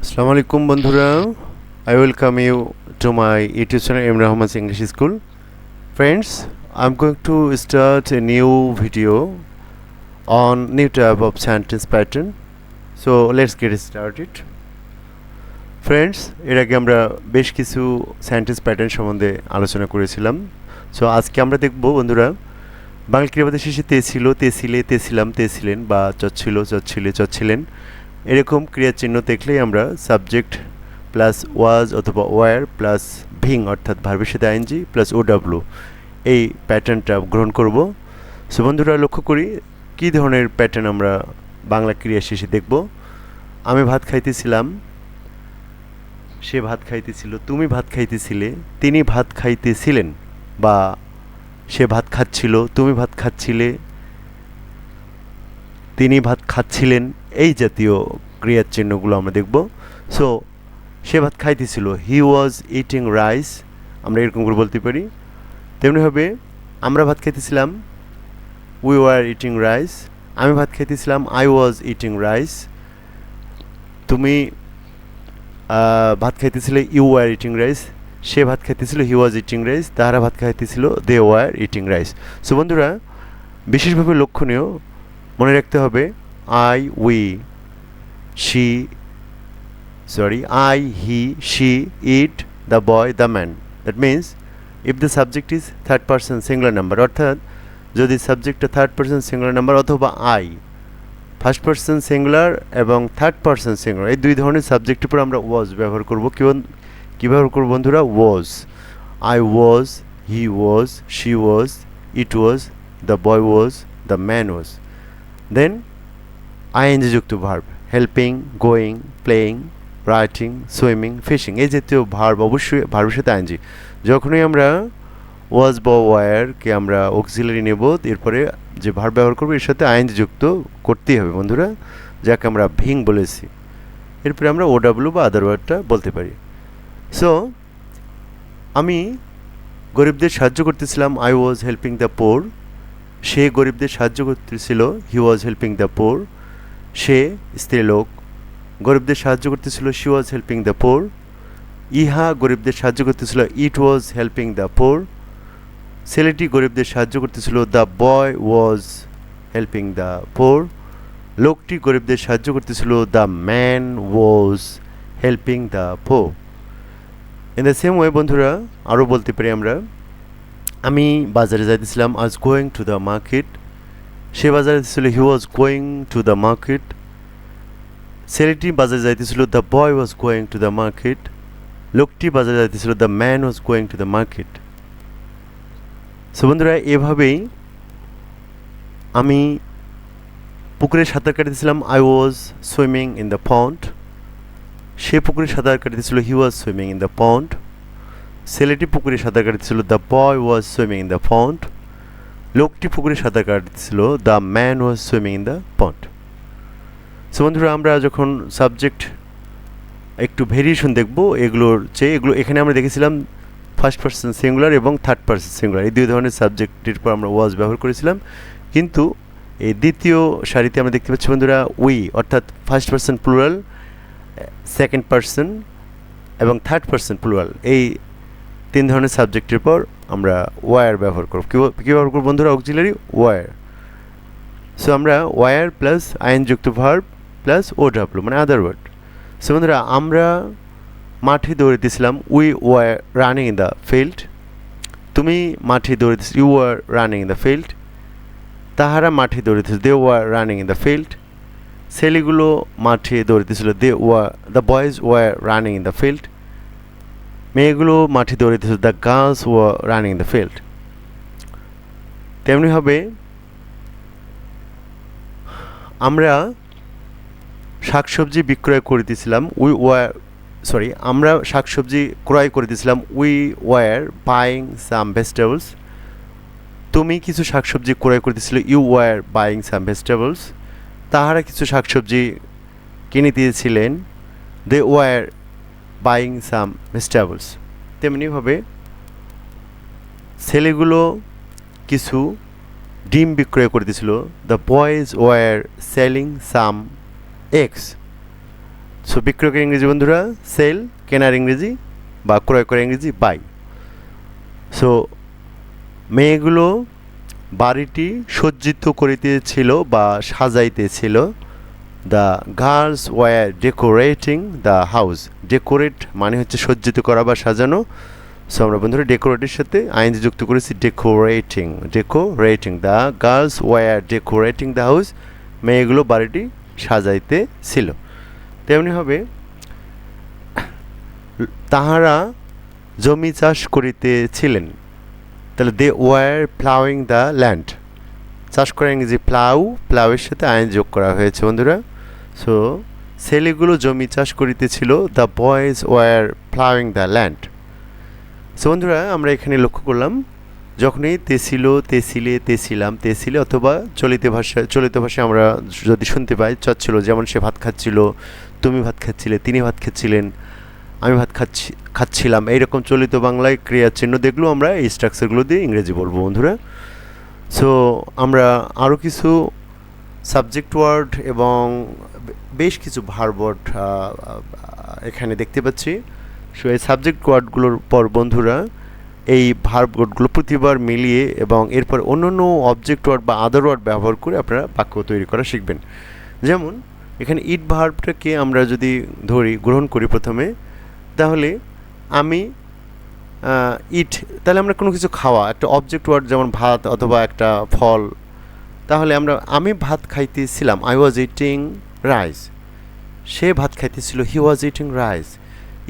আসসালামু আলাইকুম বন্ধুরা, I welcome you to my YouTube channel M. Rahman's English School. Friends, I'm going to start a new video on new type of sentence pattern. So let's get started. Friends, এর আগে আমরা বেশ কিছু sentence pattern সম্বন্ধে আলোচনা করেছিলাম। So আজকে আমরা দেখব বন্ধুরা, বাংলা ক্রিয়াপদের শেষে তে ছিল, তে ছিলে, তে ছিলাম, তে ছিলেন বা চচ্ছিল, চচ্ছিলে, চচ্ছিলেন এরকম ক্রিয়ার চিহ্ন দেখলেই আমরা সাবজেক্ট প্লাস ওয়াজ অথবা ওয়ার প্লাস ভিং অর্থাৎ ভার্বের সাথে আইএনজি প্লাস ওডাব্লিউ এই প্যাটার্নটা গ্রহণ করব। সো বন্ধুরা লক্ষ্য করি কী ধরনের প্যাটার্ন আমরা বাংলা ক্রিয়া শেষে দেখব। আমি ভাত খাইতেছিলাম, সে ভাত খাইতেছিল, তুমি ভাত খাইতেছিলে, তিনি ভাত খাইতেছিলেন বা সে ভাত খাচ্ছিল, তুমি ভাত খাচ্ছিলে, তিনি ভাত খাচ্ছিলেন এই জাতীয় ক্রিয়ার চিহ্নগুলো আমরা দেখব। সো সে ভাত খাইতেছিল, হি ওয়াজ ইটিং রাইস, আমরা এরকম করে বলতে পারি। তেমনিভাবে আমরা ভাত খাইতেছিলাম, উই ওয়ার ইটিং রাইস। আমি ভাত খাইতেছিলাম, আই ওয়াজ ইটিং রাইস। তুমি ভাত খাইতেছিলে, ইউ ওয়ার ইটিং রাইস। সে ভাত খাইতেছিল, হি ওয়াজ ইটিং রাইস। তাহারা ভাত খাইতেছিল, they were eating rice. So বন্ধুরা বিশেষভাবে লক্ষণীয় মনে রাখতে হবে I, we, she, I, he, she, it, the boy, the man. That means if the subject is third person singular number অর্থাৎ যদি সাবজেক্টটা থার্ড পারসন সিঙ্গুলার নাম্বার অথবা আই ফার্স্ট পারসন সিঙ্গুলার এবং থার্ড পারসন সিঙ্গুলার এই দুই ধরনের সাবজেক্টের উপর আমরা ওয়াজ ব্যবহার করব। কী ব্যবহার করব বন্ধুরা? Was. I was, he was, she was, it was, the boy was, the man was. Then ING যুক্ত verb helping, going, playing, writing, swimming, fishing এই জাতীয় ভার্ব অবশ্যই ভার্বের সাথে আইএনজি। যখনই আমরা ওয়াজ বা ওয়ারকে আমরা অক্সিলারি নেব এরপরে যে ভার্ব ব্যবহার করবো এর সাথে আইএনজি যুক্ত করতেই হবে বন্ধুরা, যাকে আমরা ভিং বলেছি। এরপরে আমরা ওডাব্লিউ বা আদার ওয়ার্ডটা বলতে পারি। সো আমি গরিবদের সাহায্য করতেছিলাম, I was helping the poor. সে গরিবদের সাহায্য করতেছিল, হি ওয়াজ হেল্পিং দ্য পোর। সে স্ত্রীলোক গরিবদের সাহায্য করতেছিল, শি ওয়াজ হেল্পিং দ্য পোর। ইহা গরিবদের সাহায্য করতেছিল, ইট ওয়াজ হেল্পিং দ্য পোর। ছেলেটি গরিবদের সাহায্য করতেছিল, the boy was helping the poor. লোকটি গরিবদের সাহায্য করতেছিল, the man was helping the poor. In the same way বন্ধুরা আরও বলতে পারি আমরা, আমি বাজারে যাইতেছিলাম, I was going to the market. সে বাজারে যাইতেছিল, he was going to the market. ছেলেটি বাজারে যাইতেছিল, the boy was going to the market. লোকটি বাজারে যাইতেছিল, the man was going to the market. So বন্ধুরা এভাবেই আমি পুকুরে সাঁতার কাটতেছিলাম, I was swimming in the pond. সে পুকুরে সাঁতার কাটতেছিল, he was swimming in the pond. ছেলেটি পুকুরে সাঁতার কাটতেছিল, the boy was swimming in the pond. লোকটি পুকুরে সাঁতার কাটতেছিল, the man was swimming in the pond. So বন্ধুরা আমরা যখন সাবজেক্ট একটু ভেরিয়েশন দেখব এগুলোর চেয়ে, এগুলো এখানে আমরা দেখেছিলাম ফার্স্ট পারসন সিঙ্গুলার এবং থার্ড পারসন সিঙ্গুলার এই দুই ধরনের সাবজেক্টের পর আমরা ওয়াজ ব্যবহার করেছিলাম। কিন্তু এই দ্বিতীয় সারিতে আমরা দেখতে পাচ্ছি বন্ধুরা উই অর্থাৎ first person plural, second person এবং থার্ড পারসন প্লুরাল এই তিন ধরনের সাবজেক্টের পর আমরা ওয়ার ব্যবহার করব। কী ব্যবহার করব বন্ধুরা? Auxiliary were. সো আমরা ওয়ার প্লাস আইন যুক্ত ভার্ব প্লাস ওডাব্লিউ মানে আদার ওয়ার্ড। সো বন্ধুরা আমরা মাঠে দৌড়িতেছিলাম, we were running in the field. তুমি মাঠে দৌড়িতেছিল, you were running in the field. তাহারা মাঠে দৌড়িতেছিল, they were running in the field. ছেলেগুলো মাঠে দৌড়িতেছিল, the boys were running in the field. মেয়েগুলো মাঠে দৌড়িতেছিল, the girls were running in the field. তেমনিভাবে আমরা শাকসবজি বিক্রয় করিতেছিলাম, আমরা শাকসবজি ক্রয় করিতেছিলাম, we were buying some vegetables. তুমি কিছু শাকসবজি ক্রয় করিতেছিল, you war buying some vegetables. তাহারা কিছু শাকসবজি কিনিতেছিলেন, they were buying some vegetables. তেমনিভাবে ছেলেগুলো কিছু ডিম বিক্রয় করিতেছিল, the boys were selling some eggs. So বিক্রয়ের ইংরেজি বন্ধুরা সেল, কেনার ইংরেজি বা ক্রয় করার ইংরেজি বাই। সো মেয়েগুলো বাড়িটি সজ্জিত করিতেছিল বা সাজাইতেছিল। The girls were decorating the house. Decorate মানে হচ্ছে সজ্জিত করা বা সাজানো। সো আমরা বন্ধুরা ডেকোরেটের সাথে আইএনজি যুক্ত করেছি decorating. Decorating the girls were decorating the house. মেয়েগুলো বাড়িটি সাজাইতে ছিল। তেমনি হবে তাহারা জমি চাষ করিতেছিলেন। তাহলে they were ploughing the land. চাষ করা ইংরেজি প্লাউ, প্লাউয়ের সাথে আইন যোগ করা হয়েছে বন্ধুরা। সো ছেলেগুলো জমি চাষ করিতেছিল। The boys war ploughing the land. So বন্ধুরা আমরা এখানে লক্ষ্য করলাম যখনই তেছিল, তেছিলে, তেছিলাম, তেছিলে অথবা চলিত ভাষায় আমরা যদি শুনতে পাই চাচ্ছিল, যেমন সে ভাত খাচ্ছিল, তুমি ভাত খাচ্ছিলে, তিনি ভাত খাচ্ছিলেন, আমি ভাত খাচ্ছিলাম, এইরকম চলিত বাংলায় ক্রিয়ার চিহ্ন দেখলেও আমরা এই স্ট্রাকচারগুলো দিয়ে ইংরেজি বলবো বন্ধুরা। সো আমরা আরও কিছু সাবজেক্ট ওয়ার্ড এবং বেশ কিছু ভার্ব ওয়ার্ড এখানে দেখতে পাচ্ছি। সো এই সাবজেক্ট ওয়ার্ডগুলোর পর বন্ধুরা এই ভার্ব ওয়ার্ডগুলো প্রতিবার মিলিয়ে এবং এরপর অন্যান্য অবজেক্ট ওয়ার্ড বা আদার ওয়ার্ড ব্যবহার করে আপনারা বাক্য তৈরি করা শিখবেন। যেমন এখানে ইট ভার্বটাকে আমরা যদি গ্রহণ করি প্রথমে, তাহলে আমি ইট, তাহলে আমরা কোনো কিছু খাওয়া, একটা অবজেক্ট ওয়ার্ড যেমন ভাত অথবা একটা ফল। তাহলে আমি ভাত খাইতেছিলাম, আই ওয়াজ ইটিং রাইস। সে ভাত খাইতেছিল, হি ওয়াজ ইটিং রাইস।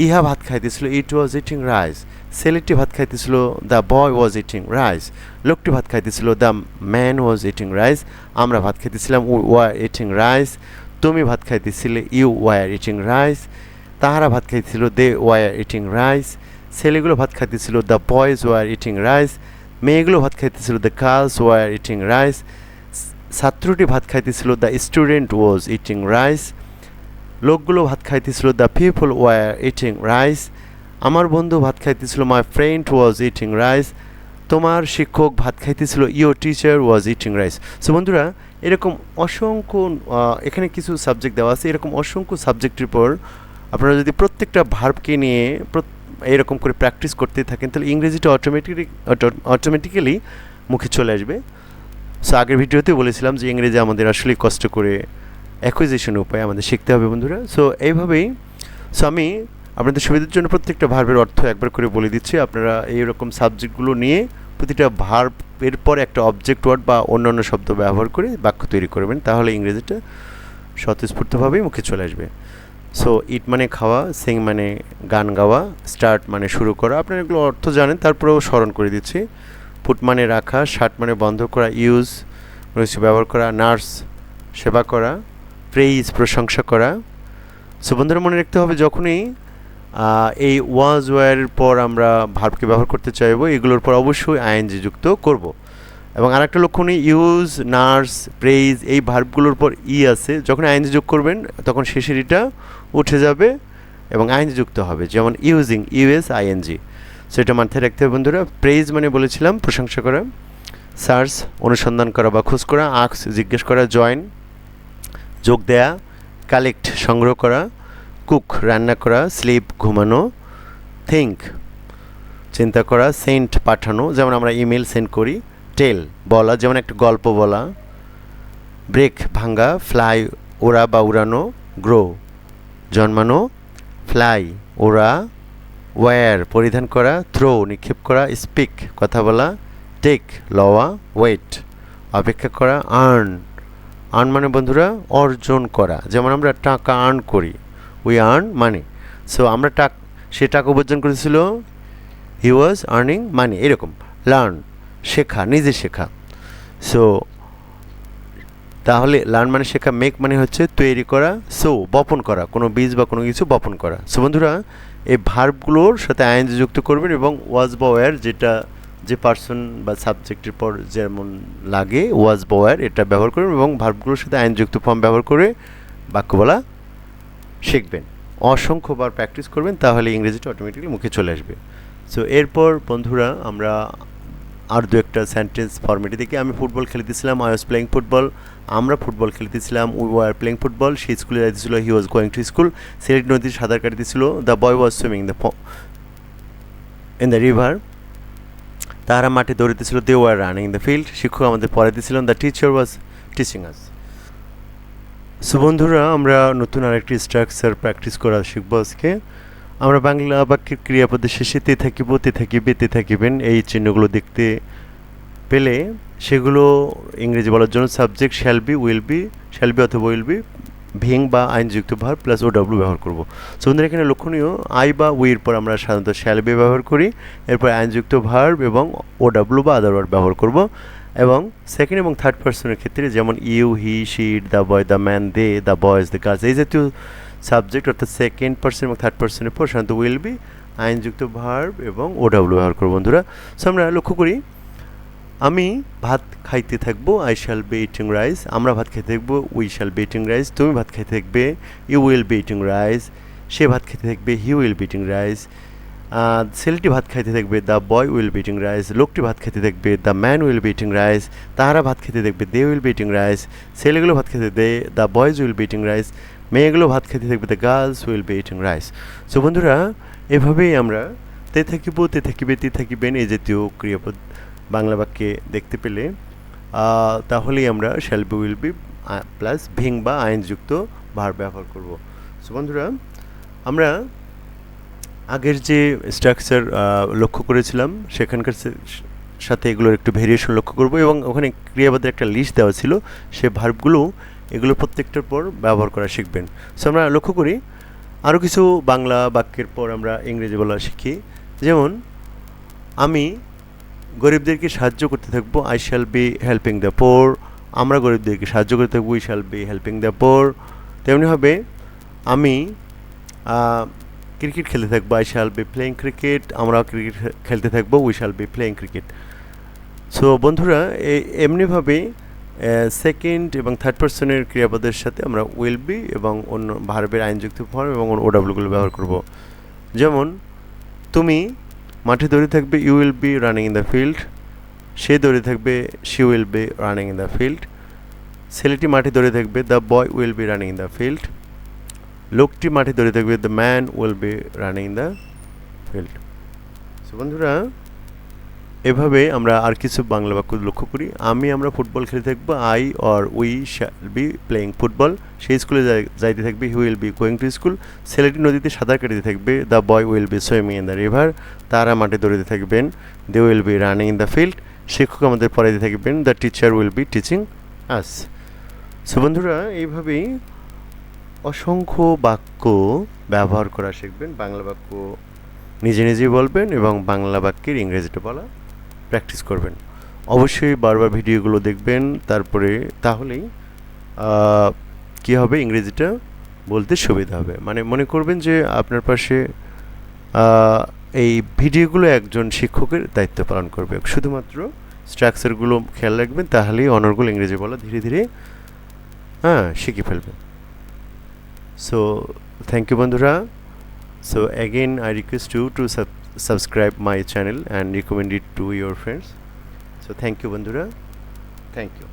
ইহা ভাত খাইতেছিল, ইট ওয়াজ ইটিং রাইস। ছেলেটি ভাত খাইতেছিল, the boy was eating rice. লোকটি ভাত খাইতেছিল, the man was eating rice. আমরা ভাত খাইতেছিলাম, উই ওয়ার ইটিং রাইস। তুমি ভাত খাইতেছিলে, ইউ ওয়ার ইটিং রাইস। তাহারা ভাত খাইতেছিল, দে ওয়ার ইটিং রাইস। ছেলেগুলো ভাত খাইতেছিল, the boys were eating rice. মেয়েগুলো ভাত খাইতেছিল, the girls were eating rice. ছাত্রটি ভাত খাইতেছিল, the student was eating rice. লোকগুলো ভাত খাইতেছিল, the people were eating rice. আমার বন্ধু ভাত খাইতেছিল, my friend was eating rice. তোমার শিক্ষক ভাত খাইতেছিল, your teacher was eating rice. So বন্ধুরা এরকম অসংখ্য এখানে কিছু সাবজেক্ট দেওয়া আছে। এরকম অসংখ্য সাবজেক্টের পর আপনারা যদি প্রত্যেকটা ভার্বকে নিয়ে এরকম করে প্র্যাকটিস করতে থাকেন, তাহলে ইংরেজিটা অটোমেটিক্যালি মুখে চলে আসবে। সো আগের ভিডিওতে বলেছিলাম যে ইংরেজি আমাদের আসলে কষ্ট করে অ্যাকুইজিশন উপায় আমাদের শিখতে হবে বন্ধুরা। সো এইভাবেই আমি আপনাদের সুবিধার জন্য প্রত্যেকটা ভার্বের অর্থ একবার করে বলে দিচ্ছি। আপনারা এইরকম সাবজেক্টগুলো নিয়ে প্রতিটা ভার্বের পর একটা অবজেক্ট ওয়ার্ড বা অন্যান্য শব্দ ব্যবহার করে বাক্য তৈরি করবেন, তাহলে ইংরেজিটা স্বতঃস্ফূর্তভাবেই মুখে চলে আসবে। সো ইট মানে খাওয়া, সিং মানে গান গাওয়া, স্টার্ট মানে শুরু করা। আপনারা এগুলো অর্থ জানেন, তারপরেও স্মরণ করে দিচ্ছি। পুট মানে রাখা, শার্ট মানে বন্ধ করা, ইউজ ব্যবহার করা, নার্স সেবা করা, প্রেইজ প্রশংসা করা। সো বন্ধুরা মনে রাখতে হবে যখনই এই ওয়াজ ওয়ারের পর আমরা ভার্বকে ব্যবহার করতে চাইবো, এগুলোর পর অবশ্যই আইএনজি যুক্ত করব। এবং আরেকটা লক্ষণই ইউজ, নার্স, প্রেইজ এই ভার্বগুলোর পর আছে, যখন আইএনজি যোগ করবেন তখন শেষের এটা উঠে যাবে এবং আইএনজি যুক্ত হবে, যেমন ইউজিং, ইউএস আইএনজি। সো এটা মাথায় রাখতে হবে বন্ধুরা। প্রেইজ মানে বলেছিলাম প্রশংসা করা, সার্চ অনুসন্ধান করা বা খোঁজ করা, আক্স জিজ্ঞেস করা, জয়েন যোগ দেয়া, কালেক্ট সংগ্রহ করা, কুক রান্না করা, স্লিপ ঘুমানো, থিঙ্ক চিন্তা করা, সেন্ট পাঠানো, যেমন আমরা ইমেল সেন্ড করি, টেল বলা, যেমন একটা গল্প বলা, ব্রেক ভাঙ্গা, ফ্লাই ওড়া বা উড়ানো, গ্রো জন্মানো, ফ্লাই ওড়া, ওয়্যার পরিধান করা, থ্রো নিক্ষেপ করা, স্পিক কথা বলা, টেক লওয়া, ওয়েট অপেক্ষা করা, আর্ন মানে বন্ধুরা অর্জন করা, যেমন আমরা টাকা আর্ন করি, উই আর্ন মানি। সো আমরা সে টাকা উপার্জন করেছিল, হি ওয়াজ আর্নিং মানি। এরকম লার্ন শেখা, নিজে শেখা। সো তাহলে লার্ন মানে শেখা, মেক মানে হচ্ছে তৈরি করা, সো বপন করা, কোনো বীজ বা কোনো কিছু বপন করা। সো বন্ধুরা এই ভার্বগুলোর সাথে আইএনজি যুক্ত করবেন এবং ওয়াজ বা ওয়্যার, যেটা যে পার্সন বা সাবজেক্টের পর যেমন লাগে ওয়াজ বা ওয়্যার এটা ব্যবহার করবেন এবং ভার্বগুলোর সাথে আইনযুক্ত ফর্ম ব্যবহার করে বাক্য বলা শিখবেন। অসংখ্যবার প্র্যাকটিস করবেন, তাহলে ইংরেজিটা অটোমেটিক্যালি মুখে চলে আসবে। সো এরপর বন্ধুরা আমরা আর দু একটা সেন্টেন্স ফর্মেটে দেখি আমি ফুটবল খেলতেছিলাম, আই ওয়াজ প্লেইং ফুটবল, আমরা ফুটবল খেলতেছিলাম, উই ওয়ার প্লেইং ফুটবল, সে স্কুলে যাইতেছিল, he was going to school, সিলেট নদীতে সাঁতার কাটতেছিল, the boy was swimming in the river, তারা মাঠে দৌড়িতেছিল, they were running in the field, শিক্ষক আমাদের পড়াইতেছিলেন, the teacher was teaching us. So বন্ধুরা, আমরা নতুন আরেকটি স্ট্রাকচার প্র্যাকটিস করা শিখবো আজকে। আমরা বাংলা বাক্যের ক্রিয়াপদের শেষে তে থাকিব, তে থাকিবে, তে থাকিবেন এই চিহ্নগুলো দেখতে পেলে সেগুলো ইংরেজি বলার জন্য সাবজেক্ট শ্যাল বি অথবা উইল বি, ভিং বা আইনযুক্ত ভার্ব প্লাস ও ডাব্লিউ ব্যবহার করব। সো বন্ধুরা, এখানে লক্ষণীয় আই বা উইর পর আমরা সাধারণত শ্যাল বি ব্যবহার করি, এরপর আইনযুক্ত ভার্ব এবং ও ডাব্লিউ বা আদার ওয়ার্ড ব্যবহার করব। এবং সেকেন্ড এবং থার্ড পার্সনের ক্ষেত্রে যেমন you, he, she, the boy, the man, they, the boys, the girls, এই জাতীয় সাবজেক্ট অর্থাৎ সেকেন্ড পার্সন এবং থার্ড পার্সনের পর সাধারণত উইল বি, আইনযুক্ত ভার্ব এবং ও ডাব্লিউ ব্যবহার করব। বন্ধুরা, সো আমরা লক্ষ্য করি, আমি ভাত খাইতে থাকবো, I shall be eating rice, আমরা ভাত খেতে থাকবো, we shall be eating rice, তুমি ভাত খেতে থাকবে, you will be eating rice, সে ভাত খেতে থাকবে, he will be eating rice, ছেলেটি ভাত খাইতে থাকবে, the boy will be eating rice, লোকটি ভাত খেতে থাকবে, the man will be eating rice, তাহারা ভাত খেতে থাকবে, they will be eating rice, ছেলেগুলো ভাত খেতে দে, the boys will be eating rice, মেয়েগুলো ভাত খেতে থাকবে, the girls will be eating rice. So বন্ধুরা, এভাবেই আমরা তে থাকিব, তে থাকিবে, তে থাকিবেন এই জাতীয় ক্রিয়াপদ বাংলা বাক্যে দেখতে পেলে তাহলেই আমরা shall be, will be plus ing বা আইনযুক্ত ভার্ব ব্যবহার করব। সো বন্ধুরা, আমরা আগের যে স্ট্রাকচার লক্ষ্য করেছিলাম সেখানকার সাথে এগুলোর একটু ভেরিয়েশন লক্ষ্য করব, এবং ওখানে ক্রিয়াপদের একটা লিস্ট দেওয়া ছিল, সে ভার্বগুলো এগুলো প্রত্যেকটার পর ব্যবহার করা শিখবেন। সো আমরা লক্ষ্য করি আরও কিছু বাংলা বাক্যের পর আমরা ইংরেজি বলা শিখি। যেমন আমি গরিবদেরকে সাহায্য করতে থাকবো, I shall be helping the পোর, আমরা গরিবদেরকে সাহায্য করতে থাকবো, we shall be helping the পোর। তেমনি হবে আমি ক্রিকেট খেলতে থাকবো, I shall be playing cricket, আমরা ক্রিকেট খেলতে থাকবো, we shall be playing cricket. So বন্ধুরা, এমনিভাবে সেকেন্ড এবং থার্ড পার্সনের ক্রিয়াপদের সাথে আমরা উইল বি এবং অন্য ভার্বের আইনযুক্ত ফর্ম এবং ওডাব্লিউগুলো ব্যবহার করব। যেমন তুমি মাঠে দৌড়ে থাকবে, you will be running in the field, সে দৌড়ে থাকবে, she will be running in the field, ছেলেটি মাঠে দৌড়ে থাকবে, the boy will be running in the field, লোকটি মাঠে দৌড়ে থাকবে, the man will be running in the field. So বন্ধুরা, এভাবে আমরা আর কিছু বাংলা বাক্য লক্ষ্য করি। আমরা ফুটবল খেলে থাকবো, I or we shall be playing football, সেই স্কুলে যাইতে থাকবে, he will be going to school, ছেলেটি নদীতে সাঁতার কাটিতে থাকবে, the boy will be swimming in the river, তারা মাঠে দৌড়িতে থাকবেন, they will be running in the field, শিক্ষক আমাদের পড়াইতে থাকবেন, the teacher will be teaching us. So বন্ধুরা, এইভাবেই অসংখ্য বাক্য ব্যবহার করা শিখবেন, বাংলা বাক্য নিজে নিজেই বলবেন এবং বাংলা বাক্যের ইংরেজিটা বলা প্র্যাকটিস করবেন। অবশ্যই বারবার ভিডিওগুলো দেখবেন, তাহলেই কী হবে, ইংরেজিটা বলতে সুবিধা হবে। মানে মনে করবেন যে আপনার পাশে এই ভিডিওগুলো একজন শিক্ষকের দায়িত্ব পালন করবে, শুধুমাত্র স্ট্রাকচারগুলো খেয়াল রাখবেন, তাহলেই অনর্গল ইংরেজি বলা ধীরে ধীরে শিখে ফেলবেন। সো থ্যাংক ইউ বন্ধুরা। So again, I request you to subscribe my channel and recommend it to your friends. So thank you bandhura, thank you.